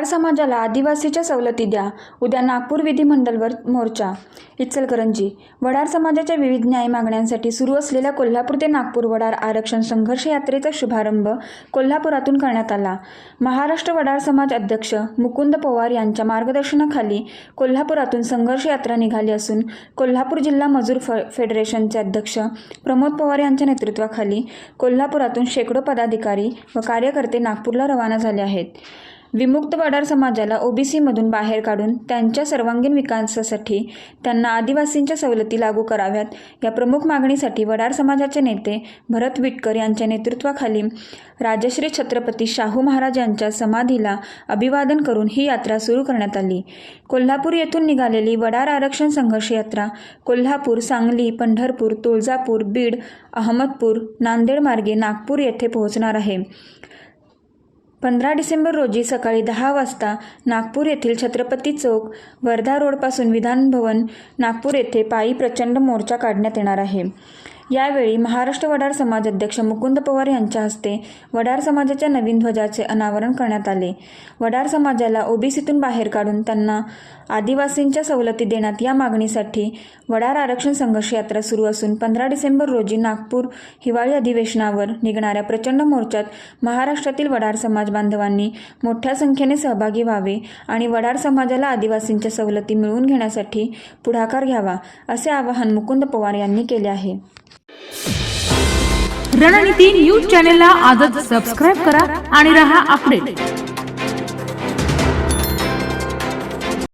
वडार समाजाला आदिवासीच्या सवलती द्या. उद्या नागपूर विधिमंडळावर मोर्चा. इचलकरंजी. वडार समाजाच्या विविध न्याय मागण्यांसाठी सुरू असलेल्या कोल्हापूर ते नागपूर वडार आरक्षण संघर्ष यात्रेचा शुभारंभ कोल्हापुरातून करण्यात आला. महाराष्ट्र वडार समाज अध्यक्ष मुकुंद पवार यांच्या मार्गदर्शनाखाली कोल्हापुरातून संघर्ष यात्रा निघाली असून कोल्हापूर जिल्हा मजूर फेडरेशनचे अध्यक्ष प्रमोद पवार यांच्या नेतृत्वाखाली कोल्हापुरातून शेकडो पदाधिकारी व कार्यकर्ते नागपूरला रवाना झाले आहेत. विमुक्त वडार समाजाला ओबीसीमधून बाहेर काढून त्यांच्या सर्वांगीण विकासासाठी त्यांना आदिवासींच्या सवलती लागू कराव्यात या प्रमुख मागणीसाठी वडार समाजाचे नेते भरत विटकर यांच्या नेतृत्वाखाली राजश्री छत्रपती शाहू महाराज यांच्या समाधीला अभिवादन करून ही यात्रा सुरू करण्यात आली. कोल्हापूर येथून निघालेली वडार आरक्षण संघर्ष यात्रा कोल्हापूर, सांगली, पंढरपूर, तुळजापूर, बीड, अहमदपूर, नांदेड मार्गे नागपूर येथे पोहोचणार आहे. 15 डिसेंबर रोजी सकाळी 10 वाजता नागपूर येथील छत्रपती चौक, वर्धा रोडपासून विधान भवन, नागपूर येथे पायी प्रचंड मोर्चा काढण्यात येणार आहे. यावेळी महाराष्ट्र वडार समाज अध्यक्ष मुकुंद पवार यांच्या हस्ते वडार समाजाच्या नवीन ध्वजाचे अनावरण करण्यात आले. वडार समाजाला ओबीसीतून बाहेर काढून त्यांना आदिवासींच्या सवलती देण्यात या मागणीसाठी वडार आरक्षण संघर्ष यात्रा सुरू असून 15 डिसेंबर रोजी नागपूर हिवाळी अधिवेशनावर निघणाऱ्या प्रचंड मोर्चात महाराष्ट्रातील वडार समाज बांधवांनी मोठ्या संख्येने सहभागी व्हावे आणि वडार समाजाला आदिवासींच्या सवलती मिळवून घेण्यासाठी पुढाकार घ्यावा, असे आवाहन मुकुंद पवार यांनी केले आहे. रणनीती न्यूज चॅनेलला आजच सबस्क्राइब करा आणि रहा अपडेट.